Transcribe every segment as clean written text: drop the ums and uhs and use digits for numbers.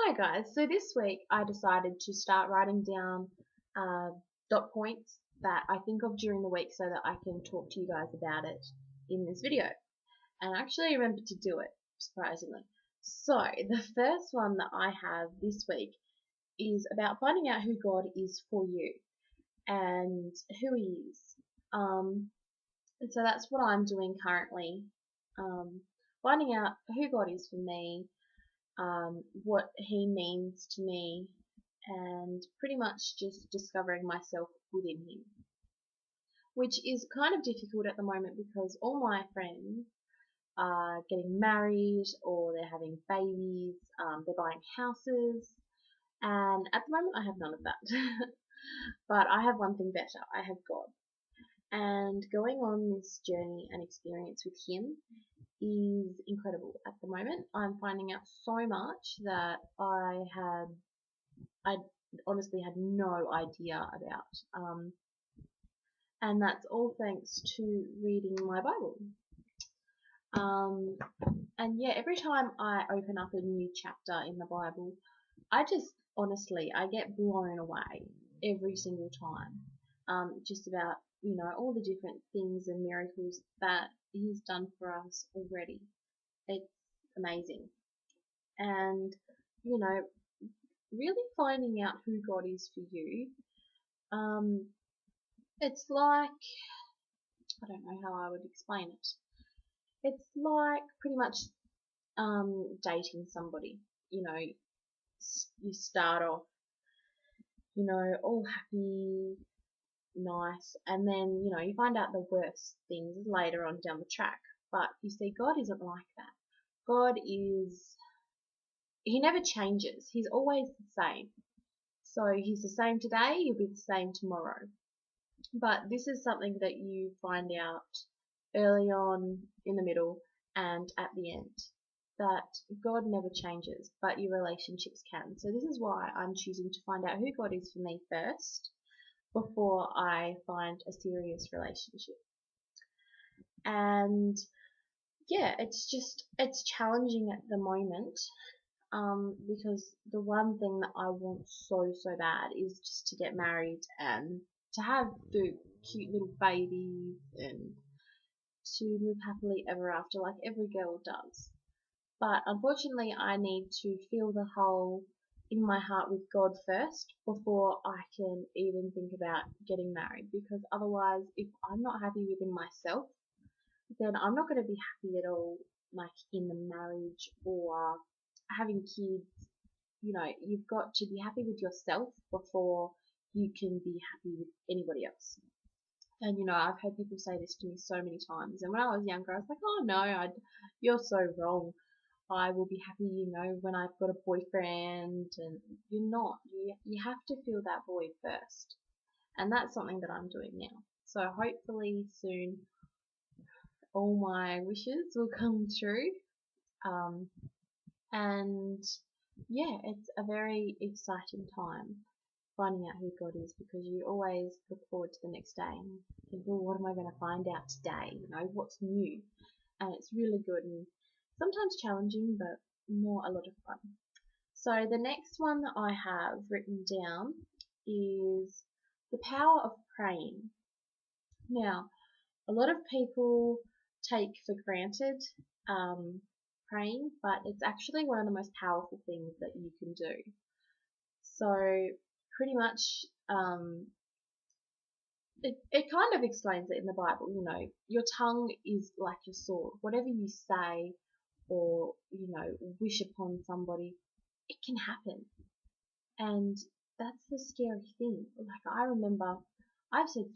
Hi guys, so this week I decided to start writing down dot points that I think of during the week so that I can talk to you guys about it in this video. And I actually remembered to do it, surprisingly. So the first one that I have this week is about finding out who God is for you and who He is. And so that's what I'm doing currently, finding out who God is for me, what He means to me, and pretty much just discovering myself within Him, which is kind of difficult at the moment because all my friends are getting married or they're having babies, they're buying houses, and at the moment I have none of that. But I have one thing better, I have God. And going on this journey and experience with Him is incredible at the moment. I'm finding out so much that I honestly had no idea about. And that's all thanks to reading my Bible. And yeah, every time I open up a new chapter in the Bible, I get blown away every single time. Just about, all the different things and miracles that He's done for us already. It's amazing. And, really finding out who God is for you, it's like, I don't know how I would explain it. It's like pretty much dating somebody. You start off, all happy, nice, and then, you find out the worst things later on down the track. But you see, God isn't like that. God is, He never changes. He's always the same. So He's the same today, He'll be the same tomorrow. But this is something that you find out early on, in the middle, and at the end. That God never changes, but your relationships can. So this is why I'm choosing to find out who God is for me first before I find a serious relationship. And yeah, it's challenging at the moment, because the one thing that I want so bad is just to get married and to have the cute little babies and to live happily ever after like every girl does. But unfortunately I need to fill the hole in my heart with God first before I can even think about getting married, because otherwise if I'm not happy within myself, then I'm not going to be happy at all, like in the marriage or having kids. You've got to be happy with yourself before you can be happy with anybody else. And I've heard people say this to me so many times. And when I was younger, I was like, oh no, you're so wrong. I will be happy, when I've got a boyfriend. And you're not. You have to feel that void first. And that's something that I'm doing now. So hopefully soon all my wishes will come true. And yeah, it's a very exciting time finding out who God is, because you always look forward to the next day and think, well, what am I going to find out today? What's new? And it's really good and sometimes challenging, but a lot of fun. So the next one that I have written down is the power of praying. Now, a lot of people take for granted praying, but it's actually one of the most powerful things that you can do. So pretty much, it kind of explains it in the Bible. Your tongue is like your sword. Whatever you say or wish upon somebody, it can happen. And that's the scary thing. Like, I remember I've said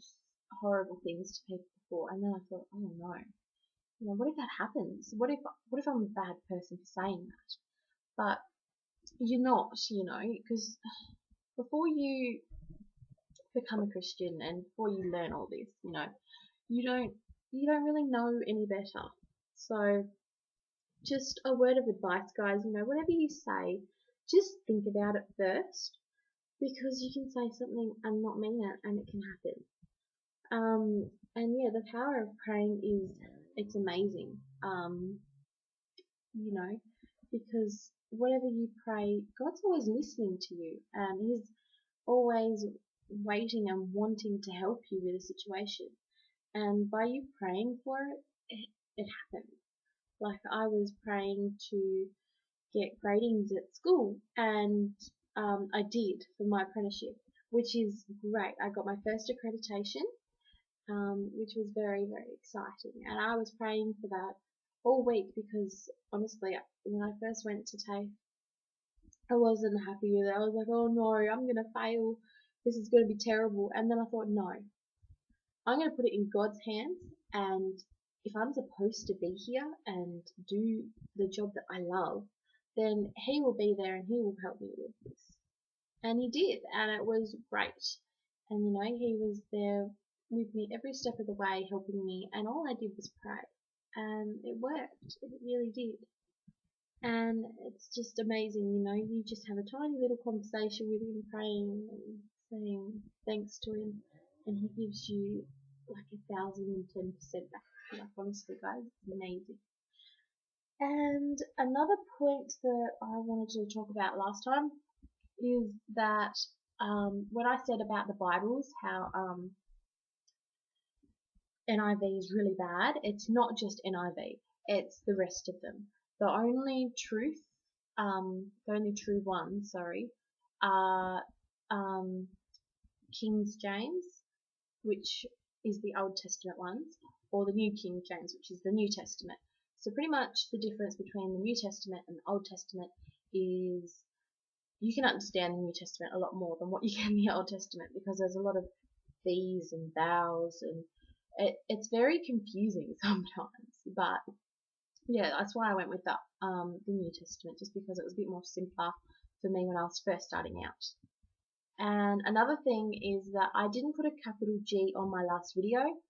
horrible things to people before, and then I thought, oh no, what if that happens? What if I'm a bad person for saying that? But you're not, because before you become a Christian and before you learn all this, you don't really know any better. So just a word of advice, guys, whatever you say, just think about it first, because you can say something and not mean it, and it can happen. And yeah, the power of praying it's amazing. Because whatever you pray, God's always listening to you, and He's always waiting and wanting to help you with a situation. And by you praying for it happened. Like I was praying to get gradings at school, and I did for my apprenticeship, which is great. I got my first accreditation, which was very, very exciting. And I was praying for that all week because honestly, when I first went to TAFE, I wasn't happy with it. I was like, oh no, I'm going to fail. This is going to be terrible. And then I thought, no, I'm going to put it in God's hands, and if I'm supposed to be here and do the job that I love, then He will be there and He will help me with this. And He did, and it was great. And He was there with me every step of the way, helping me, and all I did was pray. And it worked. It really did. And it's just amazing, you just have a tiny little conversation with Him, praying and saying thanks to Him, and He gives you like 1,010% back. Like honestly, guys, it's amazing. And another point that I wanted to talk about last time is that when I said about the Bibles, how NIV is really bad, it's not just NIV, it's the rest of them. The only true ones, are King James, which is the Old Testament ones, or the New King James, which is the New Testament. So pretty much the difference between the New Testament and the Old Testament is you can understand the New Testament a lot more than what you can in the Old Testament, because there's a lot of these and thous, and it's very confusing sometimes. But yeah, that's why I went with the New Testament, just because it was a bit more simpler for me when I was first starting out. And another thing is that I didn't put a capital G on my last video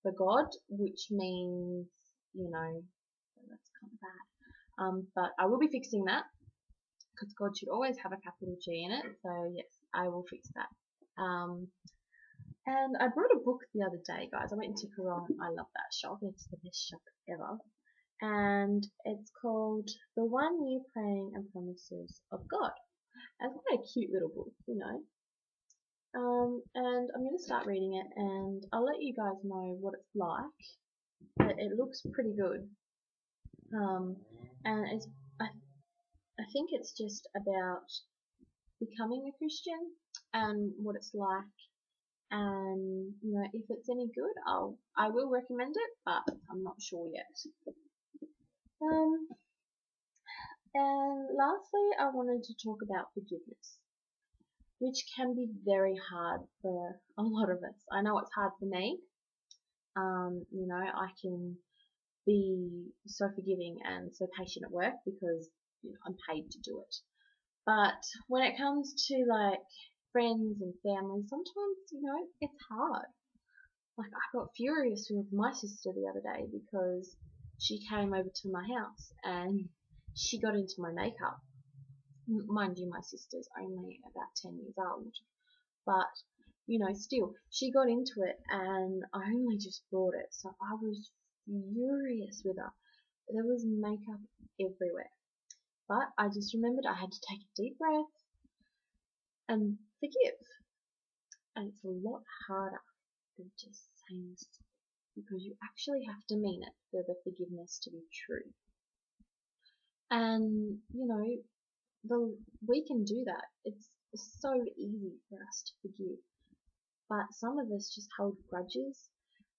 for God, which means, that's kind of bad. But I will be fixing that, because God should always have a capital G in it. So yes, I will fix that. And I brought a book the other day, guys. I went into Koran. I love that shop. It's the best shop ever. And it's called The 1 Year Praying and Promises of God. And it's quite a cute little book, and I'm going to start reading it, and I'll let you guys know what it's like. It looks pretty good. And I think it's just about becoming a Christian and what it's like. And if it's any good, I will recommend it, but I'm not sure yet. And lastly, I wanted to talk about forgiveness, which can be very hard for a lot of us. I know it's hard for me. I can be so forgiving and so patient at work because I'm paid to do it. But when it comes to like friends and family, sometimes it's hard. Like I got furious with my sister the other day because she came over to my house and she got into my makeup. Mind you, my sister's only about 10 years old, but still, she got into it, and I only just brought it, so I was furious with her. There was makeup everywhere, but I just remembered I had to take a deep breath and forgive. And it's a lot harder than just saying sorry, because you actually have to mean it for the forgiveness to be true. And we can do that. It's so easy for us to forgive, but some of us just hold grudges,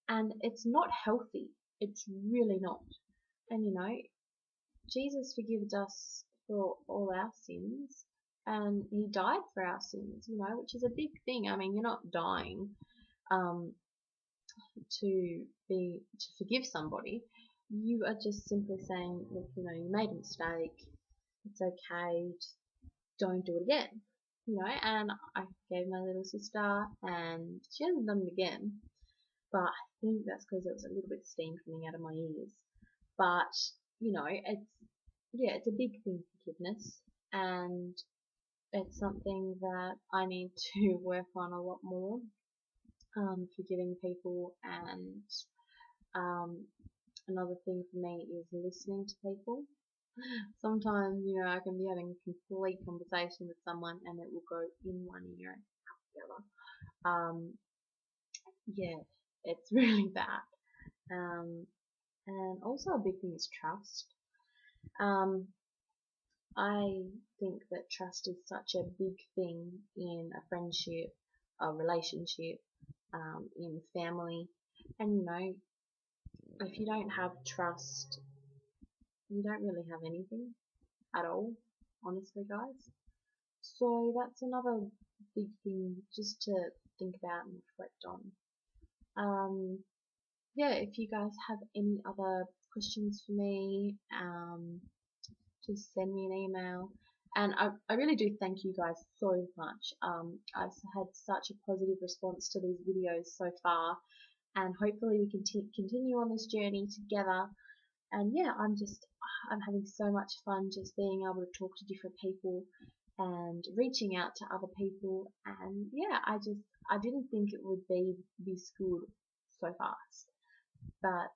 and it's not healthy. It's really not. And Jesus forgives us for all our sins, and He died for our sins, which is a big thing. I mean, you're not dying to forgive somebody. You are just simply saying, look, you made a mistake. It's okay. Just don't do it again. And I forgave my little sister, and she hasn't done it again. But I think that's because there was a little bit of steam coming out of my ears. But it's a big thing, forgiveness, and it's something that I need to work on a lot more. Forgiving people, and another thing for me is listening to people. Sometimes, I can be having a complete conversation with someone and it will go in one ear and out the other. Yeah, it's really bad. Um, and also a big thing is trust. Um, I think that trust is such a big thing in a friendship, a relationship, in family. And if you don't have trust, you don't really have anything at all, honestly, guys. So that's another big thing just to think about and reflect on. Um, yeah, if you guys have any other questions for me, just send me an email. And I really do thank you guys so much. I've had such a positive response to these videos so far, and hopefully we can continue on this journey together. And yeah, I'm having so much fun just being able to talk to different people and reaching out to other people. And yeah, I didn't think it would be this good so fast, but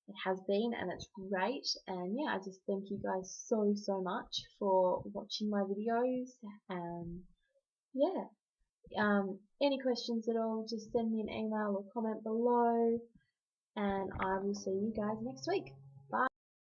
it has been, and it's great. And yeah, I just thank you guys so much for watching my videos. And yeah, any questions at all, just send me an email or comment below, and I will see you guys next week.